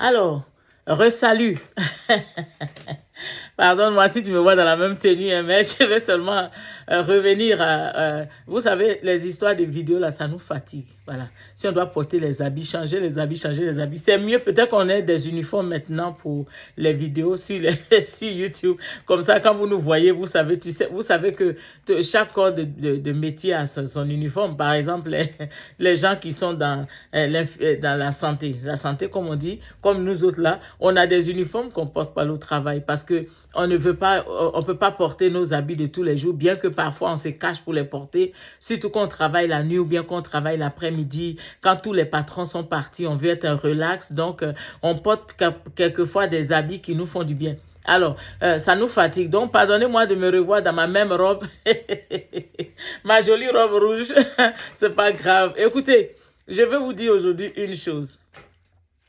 Alors, resalut. Pardonne-moi si tu me vois dans la même tenue, hein, mais je vais seulement revenir à... vous savez, les histoires de vidéos, là, ça nous fatigue. Voilà. Si on doit porter les habits, changer les habits, c'est mieux. Peut-être qu'on ait des uniformes maintenant pour les vidéos sur YouTube. Comme ça, quand vous nous voyez, vous savez, vous savez que chaque corps de métier a son uniforme. Par exemple, les gens qui sont dans la santé. La santé, comme on dit, comme nous autres là, on a des uniformes qu'on porte pas au travail parce que on ne veut pas, on peut pas porter nos habits de tous les jours, bien que parfois on se cache pour les porter, surtout qu'on travaille la nuit ou bien qu'on travaille l'après-midi. Quand tous les patrons sont partis, on veut être un relax, donc on porte quelquefois des habits qui nous font du bien. Alors, ça nous fatigue. Donc, pardonnez-moi de me revoir dans ma même robe, ma jolie robe rouge. C'est pas grave. Écoutez, je vais vous dire aujourd'hui une chose.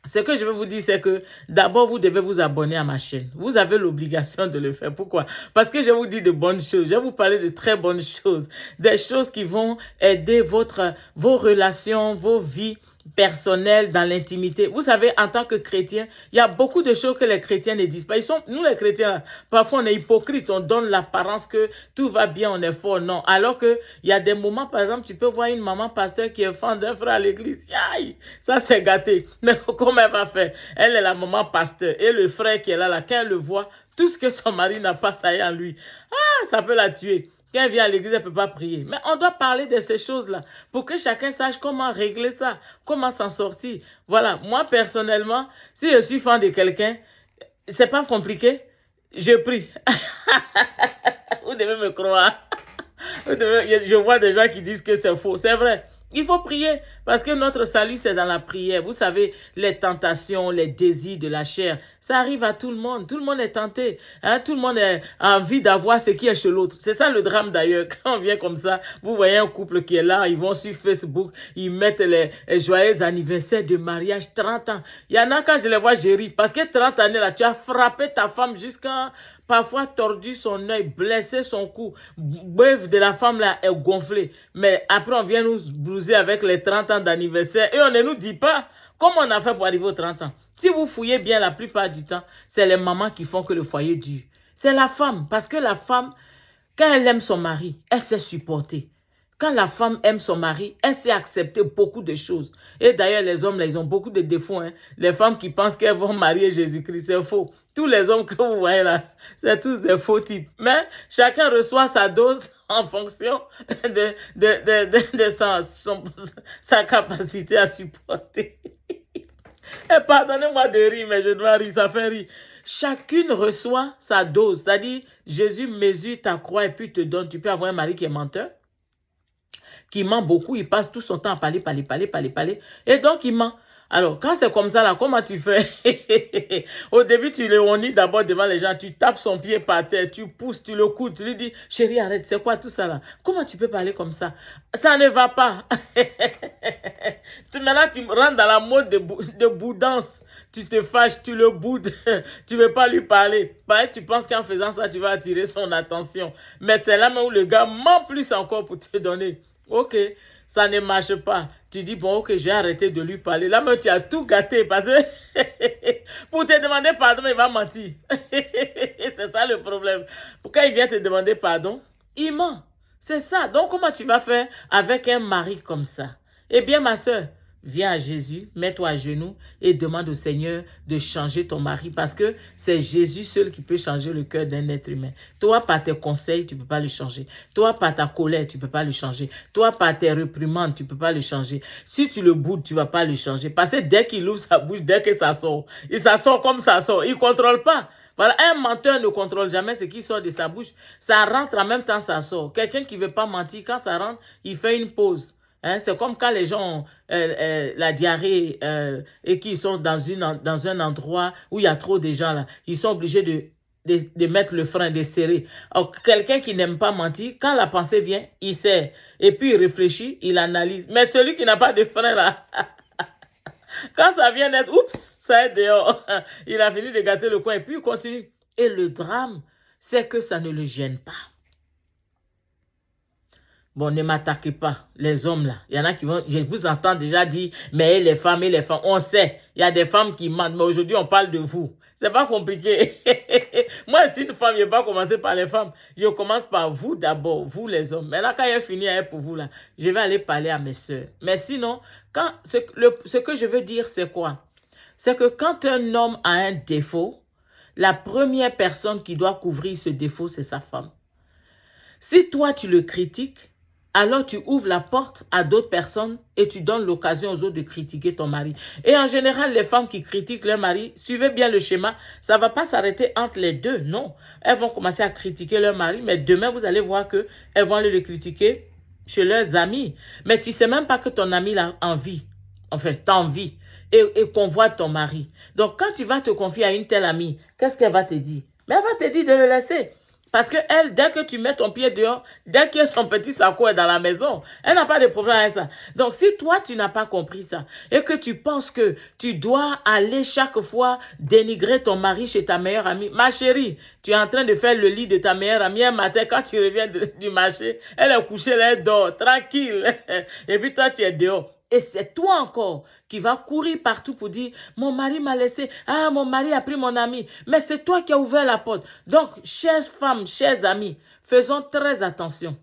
Ce que je veux vous dire, c'est que d'abord, vous devez vous abonner à ma chaîne. Vous avez l'obligation de le faire. Pourquoi? Parce que je vous dis de bonnes choses. Je vais vous parler de très bonnes choses. Des choses qui vont aider vos relations, vos vies personnelles dans l'intimité. Vous savez, en tant que chrétien, il y a beaucoup de choses que les chrétiens ne disent pas. Nous, les chrétiens, parfois, on est hypocrite. On donne l'apparence que tout va bien, on est fort. Non. Alors que il y a des moments, par exemple, tu peux voir une maman pasteur qui est fan d'un frère à l'église. Aïe, ça, c'est gâté. Mais comment elle va faire? Elle est la maman pasteur. Et le frère qui est là, quand elle le voit, tout ce que son mari n'a pas, ça y est en lui. Ah, ça peut la tuer. Quand elle vient à l'église, elle ne peut pas prier. Mais on doit parler de ces choses-là pour que chacun sache comment régler ça, comment s'en sortir. Voilà, moi personnellement, si je suis fan de quelqu'un, c'est pas compliqué, je prie. Vous devez me croire. Je vois des gens qui disent que c'est faux. C'est vrai. Il faut prier parce que notre salut, c'est dans la prière. Vous savez, les tentations, les désirs de la chair, ça arrive à tout le monde. Tout le monde est tenté. Hein? Tout le monde a envie d'avoir ce qui est chez l'autre. C'est ça le drame d'ailleurs. Quand on vient comme ça, vous voyez un couple qui est là, ils vont sur Facebook, ils mettent les joyeux anniversaires de mariage, 30 ans. Il y en a quand je les vois, je ris. Parce que 30 années là, tu as frappé ta femme jusqu'à... Parfois tordu son œil, blessé son cou, bref de la femme là est gonflé. Mais après on vient nous blouser avec les 30 ans d'anniversaire et on ne nous dit pas comment on a fait pour arriver aux 30 ans. Si vous fouillez bien la plupart du temps, c'est les mamans qui font que le foyer dure. C'est la femme, parce que la femme, quand elle aime son mari, elle sait supporter. Quand la femme aime son mari, elle sait accepter beaucoup de choses. Et d'ailleurs, les hommes, là, ils ont beaucoup de défauts. Hein. Les femmes qui pensent qu'elles vont marier Jésus-Christ, c'est faux. Tous les hommes que vous voyez là, c'est tous des faux types. Mais chacun reçoit sa dose en fonction de sa capacité à supporter. Et pardonnez-moi de rire, mais je dois rire, ça fait rire. Chacune reçoit sa dose. C'est-à-dire, Jésus mesure ta croix et puis te donne. Tu peux avoir un mari qui est menteur, qui ment beaucoup, il passe tout son temps à parler. Et donc, il ment. Alors, quand c'est comme ça, là, comment tu fais? Au début, tu le honnis d'abord devant les gens, tu tapes son pied par terre, tu pousses, tu le coudes, tu lui dis, chérie, arrête, c'est quoi tout ça là? Comment tu peux parler comme ça? Ça ne va pas. Maintenant, tu rentres dans la mode de boudance. Tu te fâches, tu le boudes, tu ne veux pas lui parler. Pareil, tu penses qu'en faisant ça, tu vas attirer son attention. Mais c'est là même où le gars ment plus encore pour te donner. Ok, ça ne marche pas. Tu dis, bon, ok, j'ai arrêté de lui parler. Là, mais tu as tout gâté parce que pour te demander pardon, il va mentir. C'est ça le problème. Pourquoi il vient te demander pardon? Il ment. C'est ça. Donc, comment tu vas faire avec un mari comme ça? Eh bien, ma soeur, viens à Jésus, mets-toi à genoux et demande au Seigneur de changer ton mari parce que c'est Jésus seul qui peut changer le cœur d'un être humain. Toi, par tes conseils, tu ne peux pas le changer. Toi, par ta colère, tu ne peux pas le changer. Toi, par tes réprimandes, tu ne peux pas le changer. Si tu le boudes, tu ne vas pas le changer. Parce que dès qu'il ouvre sa bouche, dès que ça sort, et ça sort comme ça sort, il ne contrôle pas. Voilà, un menteur ne contrôle jamais ce qui sort de sa bouche. Ça rentre en même temps, ça sort. Quelqu'un qui ne veut pas mentir, quand ça rentre, il fait une pause. Hein, c'est comme quand les gens ont la diarrhée et qu'ils sont dans un endroit où il y a trop de gens là. Ils sont obligés de mettre le frein, de serrer. Alors, quelqu'un qui n'aime pas mentir, quand la pensée vient, il sait. Et puis il réfléchit, il analyse. Mais celui qui n'a pas de frein là, quand ça vient d'être, oups, ça est dehors. Il a fini de gâter le coin et puis il continue. Et le drame, c'est que ça ne le gêne pas. Bon, ne m'attaquez pas, les hommes là. Il y en a qui vont, je vous entends déjà dire, mais et les femmes, on sait, il y a des femmes qui mentent, mais aujourd'hui on parle de vous. C'est pas compliqué. Moi, si une femme, je ne vais pas commencer par les femmes. Je commence par vous d'abord, vous les hommes. Maintenant, quand il a fini pour vous là, je vais aller parler à mes soeurs. Mais sinon, ce que je veux dire, c'est quoi? C'est que quand un homme a un défaut, la première personne qui doit couvrir ce défaut, c'est sa femme. Si toi, tu le critiques, alors tu ouvres la porte à d'autres personnes et tu donnes l'occasion aux autres de critiquer ton mari. Et en général, les femmes qui critiquent leur mari, suivez bien le schéma, ça ne va pas s'arrêter entre les deux, non. Elles vont commencer à critiquer leur mari, mais demain, vous allez voir qu'elles vont aller le critiquer chez leurs amis. Mais tu ne sais même pas que ton ami a envie, enfin, t'envie et convoite ton mari. Donc, quand tu vas te confier à une telle amie, qu'est-ce qu'elle va te dire? Mais elle va te dire de le laisser. Parce que elle, dès que tu mets ton pied dehors, dès que son petit saco est dans la maison, elle n'a pas de problème avec ça. Donc, si toi, tu n'as pas compris ça et que tu penses que tu dois aller chaque fois dénigrer ton mari chez ta meilleure amie, ma chérie, tu es en train de faire le lit de ta meilleure amie un matin, quand tu reviens du marché, elle est couchée, elle dort, tranquille. Et puis toi, tu es dehors. Et c'est toi encore qui vas courir partout pour dire, mon mari m'a laissé, ah, mon mari a pris mon ami. Mais c'est toi qui as ouvert la porte. Donc, chères femmes, chers amis, faisons très attention.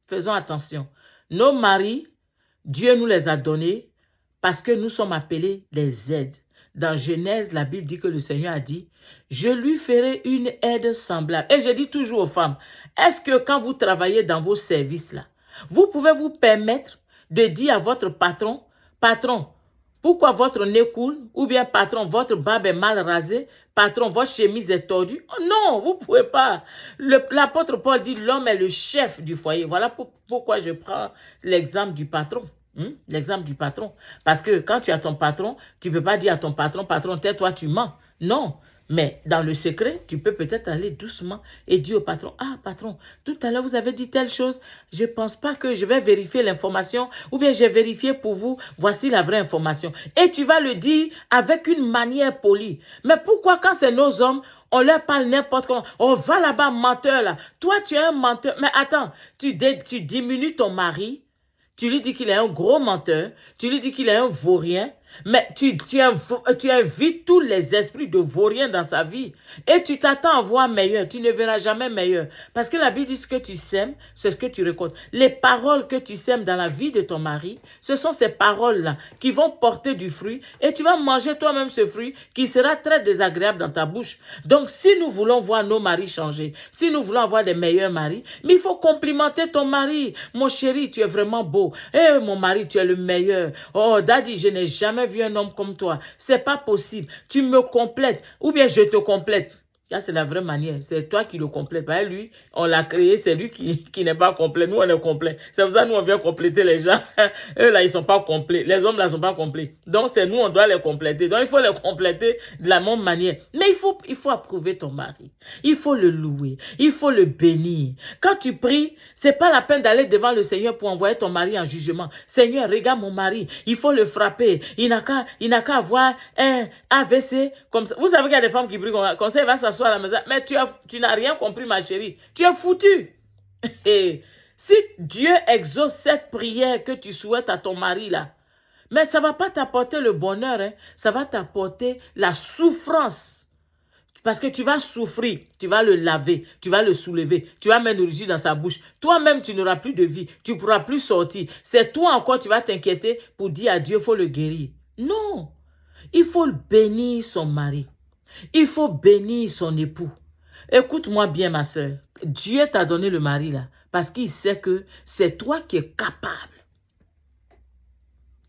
Faisons attention. Nos maris, Dieu nous les a donnés parce que nous sommes appelés les aides. Dans Genèse, la Bible dit que le Seigneur a dit, je lui ferai une aide semblable. Et je dis toujours aux femmes, est-ce que quand vous travaillez dans vos services là, vous pouvez vous permettre de dire à votre patron, patron, pourquoi votre nez coule? Ou bien patron, votre barbe est mal rasée? Patron, votre chemise est tordue? Oh non, vous ne pouvez pas. L'apôtre Paul dit, l'homme est le chef du foyer. Voilà pourquoi je prends l'exemple du patron. L'exemple du patron. Parce que quand tu as ton patron, tu ne peux pas dire à ton patron, patron, tais-toi, tu mens. Non. Mais dans le secret, tu peux peut-être aller doucement et dire au patron, ah patron, tout à l'heure vous avez dit telle chose, je ne pense pas que je vais vérifier l'information ou bien j'ai vérifié pour vous, voici la vraie information. Et tu vas le dire avec une manière polie. Mais pourquoi quand c'est nos hommes, on leur parle n'importe comment, on va là-bas menteur là, toi tu es un menteur, mais attends, tu diminues ton mari, tu lui dis qu'il est un gros menteur, tu lui dis qu'il est un vaurien, mais tu invites tous les esprits de vaurien dans sa vie et tu t'attends à voir meilleur. Tu ne verras jamais meilleur. Parce que la Bible dit ce que tu sèmes, c'est ce que tu récoltes. Les paroles que tu sèmes dans la vie de ton mari, ce sont ces paroles-là qui vont porter du fruit et tu vas manger toi-même ce fruit qui sera très désagréable dans ta bouche. Donc, si nous voulons voir nos maris changer, si nous voulons avoir des meilleurs maris, mais il faut complimenter ton mari. Mon chéri, tu es vraiment beau. Eh, mon mari, tu es le meilleur. Oh, daddy, je n'ai jamais vu un homme comme toi. C'est pas possible. Tu me complètes ou bien je te complète. Ça, c'est la vraie manière. C'est toi qui le complètes. Pas lui, on l'a créé, c'est lui qui n'est pas complet. Nous, on est complet. C'est pour ça que nous, on vient compléter les gens. Eux, là, ils sont pas complets. Les hommes, là, ne sont pas complets. Donc, c'est nous, on doit les compléter. Donc, il faut les compléter de la même manière. Mais il faut approuver ton mari. Il faut le louer. Il faut le bénir. Quand tu pries, c'est pas la peine d'aller devant le Seigneur pour envoyer ton mari en jugement. Seigneur, regarde mon mari. Il faut le frapper. Il n'a qu'à avoir un AVC comme ça. Vous savez qu'il y a des femmes qui prient comme ça, il va s'asseoir à la maison. Mais tu n'as rien compris, ma chérie. Tu es foutu. Et si Dieu exauce cette prière que tu souhaites à ton mari là, mais ça ne va pas t'apporter le bonheur, hein. Ça va t'apporter la souffrance. Parce que tu vas souffrir, tu vas le laver, tu vas le soulever, tu vas mettre l'origine dans sa bouche. Toi-même, tu n'auras plus de vie, tu ne pourras plus sortir. C'est toi encore, tu vas t'inquiéter pour dire à Dieu, il faut le guérir. Non, il faut bénir son mari. Il faut bénir son époux. Écoute-moi bien, ma soeur. Dieu t'a donné le mari là parce qu'il sait que c'est toi qui es capable.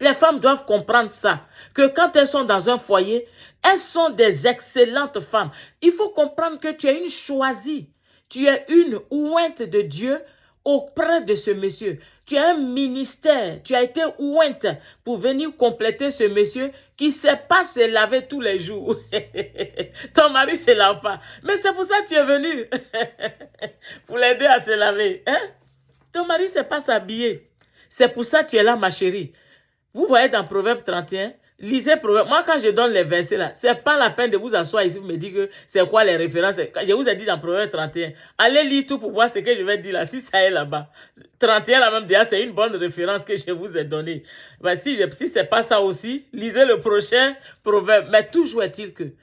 Les femmes doivent comprendre ça, que quand elles sont dans un foyer, elles sont des excellentes femmes. Il faut comprendre que tu es une choisie. Tu es une ointe de Dieu auprès de ce monsieur. Tu as un ministère. Tu as été ointe pour venir compléter ce monsieur qui ne sait pas se laver tous les jours. Ton mari ne se lave pas. Mais c'est pour ça que tu es venu. Pour l'aider à se laver. Hein? Ton mari ne sait pas s'habiller. C'est pour ça que tu es là, ma chérie. Vous voyez dans Proverbe 31, Lisez Proverbe. Moi, quand je donne les versets là, c'est pas la peine de vous asseoir ici pour me dire que c'est quoi les références. Je vous ai dit dans Proverbe 31. Allez lire tout pour voir ce que je vais dire là. Si ça est là-bas. 31 là même déjà, c'est une bonne référence que je vous ai donnée. Ben, si c'est pas ça aussi, lisez le prochain Proverbe. Mais toujours est-il que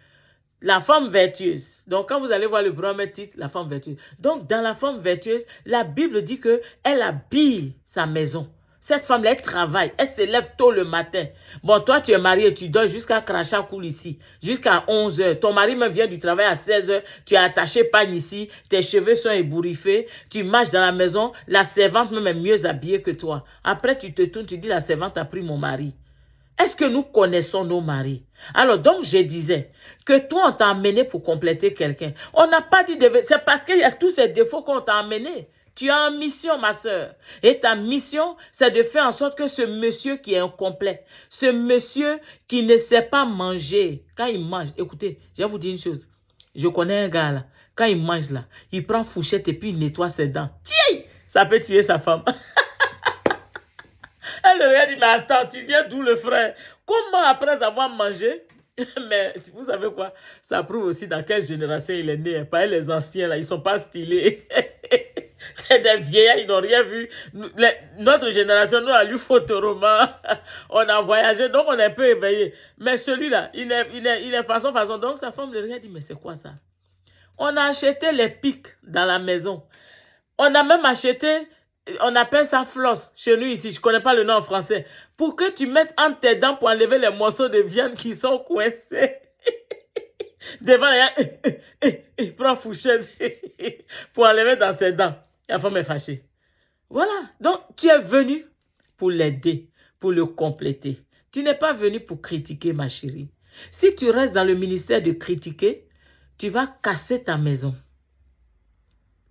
la femme vertueuse. Donc, quand vous allez voir le premier titre, la femme vertueuse. Donc, dans la femme vertueuse, la Bible dit qu'elle habille sa maison. Cette femme-là, elle travaille, elle se lève tôt le matin. Bon, toi, tu es marié, tu dors jusqu'à crachat coule ici, jusqu'à 11 h. Ton mari même vient du travail à 16 h. Tu es attaché pagne ici, tes cheveux sont ébouriffés, tu marches dans la maison, la servante même est mieux habillée que toi. Après, tu te tournes, tu dis, la servante a pris mon mari. Est-ce que nous connaissons nos maris? Alors, donc, je disais que toi, on t'a amené pour compléter quelqu'un. On n'a pas dit de... C'est parce qu'il y a tous ces défauts qu'on t'a amené. Tu as une mission, ma soeur. Et ta mission, c'est de faire en sorte que ce monsieur qui est incomplet, ce monsieur qui ne sait pas manger, quand il mange, écoutez, je vais vous dire une chose. Je connais un gars là, quand il mange là, il prend fourchette et puis il nettoie ses dents. Tiens, ça peut tuer sa femme. Elle lui a dit, mais attends, tu viens d'où le frère? Comment après avoir mangé? Mais vous savez quoi? Ça prouve aussi dans quelle génération il est né. Pas les anciens là, ils ne sont pas stylés. C'est des vieillards, ils n'ont rien vu. Notre génération, nous, a lu photoroman. On a voyagé, donc on est un peu éveillé. Mais celui-là, il est façon. Donc sa femme lui a dit, mais c'est quoi ça? On a acheté les pics dans la maison. On a même acheté, on appelle ça floss chez nous ici. Je ne connais pas le nom en français. Pour que tu mettes entre tes dents pour enlever les morceaux de viande qui sont coincés. Devant, il prend fourchette pour enlever dans ses dents. La femme est fâchée. Voilà. Donc, tu es venu pour l'aider, pour le compléter. Tu n'es pas venu pour critiquer, ma chérie. Si tu restes dans le ministère de critiquer, tu vas casser ta maison.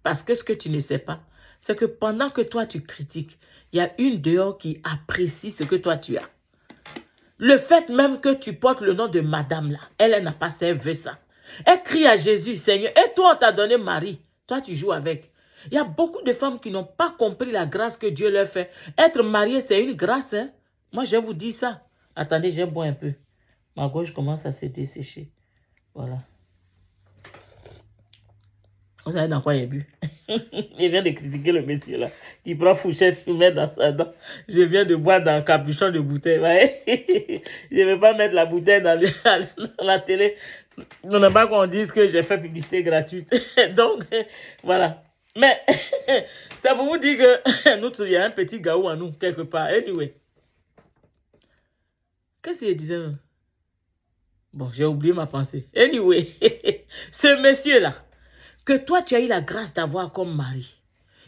Parce que ce que tu ne sais pas, c'est que pendant que toi, tu critiques, il y a une dehors qui apprécie ce que toi, tu as. Le fait même que tu portes le nom de madame là, elle n'a pas ça, elle veut ça. Elle crie à Jésus, Seigneur, et toi, on t'a donné Marie. Toi, tu joues avec. Il y a beaucoup de femmes qui n'ont pas compris la grâce que Dieu leur fait. Être mariée, c'est une grâce. Hein? Moi, je vous dis ça. Attendez, je bois un peu. Ma gorge commence à se dessécher. Voilà. Vous savez dans quoi il a bu? Il vient de critiquer le monsieur là. Il prend fourchette, il met dans sa dent. Je viens de boire dans un capuchon de bouteille. Je ne vais pas mettre la bouteille dans la télé. On n'a pas qu'on dise que j'ai fait publicité gratuite. Donc, voilà. Mais, ça pour vous dire que nous, il y a un petit gaou en nous, quelque part. Anyway. Qu'est-ce que je disais? Bon, j'ai oublié ma pensée. Anyway, ce monsieur-là, que toi, tu as eu la grâce d'avoir comme mari.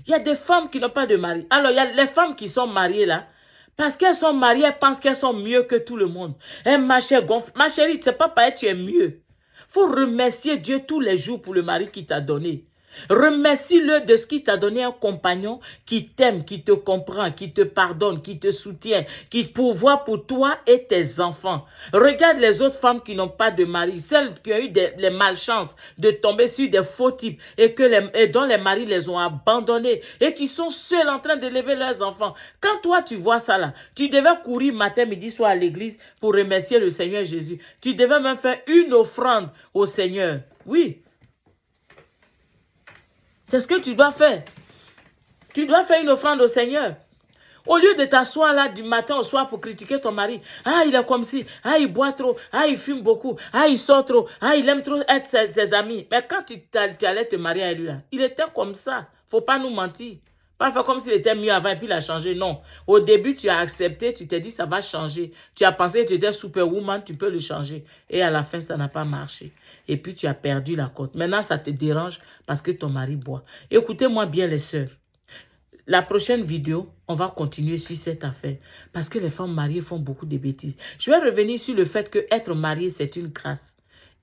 Il y a des femmes qui n'ont pas de mari. Alors, il y a les femmes qui sont mariées là. Parce qu'elles sont mariées, elles pensent qu'elles sont mieux que tout le monde. Elles marchent, elles gonflent. Ma chérie, c'est pas pareil, tu es mieux. Il faut remercier Dieu tous les jours pour le mari qu'il t'a donné. Remercie-le de ce qu'il t'a donné, un compagnon qui t'aime, qui te comprend, qui te pardonne, qui te soutient, qui pourvoit pour toi et tes enfants. Regarde les autres femmes qui n'ont pas de mari, celles qui ont eu les malchances de tomber sur des faux types et dont les maris les ont abandonnés et qui sont seuls en train d'élever leurs enfants. Quand toi tu vois ça là, tu devais courir matin, midi, soir à l'église pour remercier le Seigneur Jésus. Tu devais même faire une offrande au Seigneur. Oui. C'est ce que tu dois faire. Tu dois faire une offrande au Seigneur. Au lieu de t'asseoir là du matin au soir pour critiquer ton mari. Ah, il est comme si. Ah, il boit trop. Ah, il fume beaucoup. Ah, il sort trop. Ah, il aime trop être ses amis. Mais quand tu allais te marier à lui là, il était comme ça. Faut pas nous mentir. Pas faire comme s'il était mieux avant et puis il a changé. Non. Au début, tu as accepté. Tu t'es dit ça va changer. Tu as pensé que tu étais superwoman. Tu peux le changer. Et à la fin, ça n'a pas marché. Et puis, tu as perdu la côte. Maintenant, ça te dérange parce que ton mari boit. Écoutez-moi bien les sœurs. La prochaine vidéo, on va continuer sur cette affaire. Parce que les femmes mariées font beaucoup de bêtises. Je vais revenir sur le fait que être marié, c'est une grâce.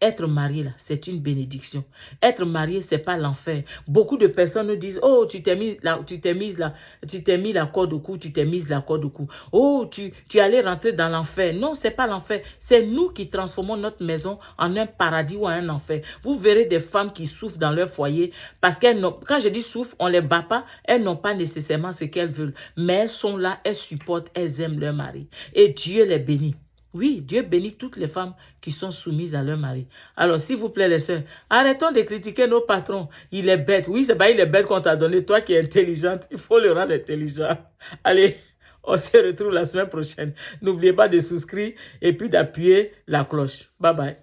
Être marié, là, c'est une bénédiction. Être marié, c'est pas l'enfer. Beaucoup de personnes nous disent, oh, tu t'es mis la corde au cou, tu t'es mise la corde au cou. Oh, tu allais rentrer dans l'enfer. Non, c'est pas l'enfer. C'est nous qui transformons notre maison en un paradis ou en un enfer. Vous verrez des femmes qui souffrent dans leur foyer parce qu'elles n'ont, quand je dis souffrent, on les bat pas, elles n'ont pas nécessairement ce qu'elles veulent. Mais elles sont là, elles supportent, elles aiment leur mari. Et Dieu les bénit. Oui, Dieu bénit toutes les femmes qui sont soumises à leur mari. Alors, s'il vous plaît, les sœurs, arrêtons de critiquer nos patrons. Il est bête. Oui, c'est pas il est bête qu'on t'a donné. Toi qui es intelligente, il faut le rendre intelligent. Allez, on se retrouve la semaine prochaine. N'oubliez pas de souscrire et puis d'appuyer la cloche. Bye bye.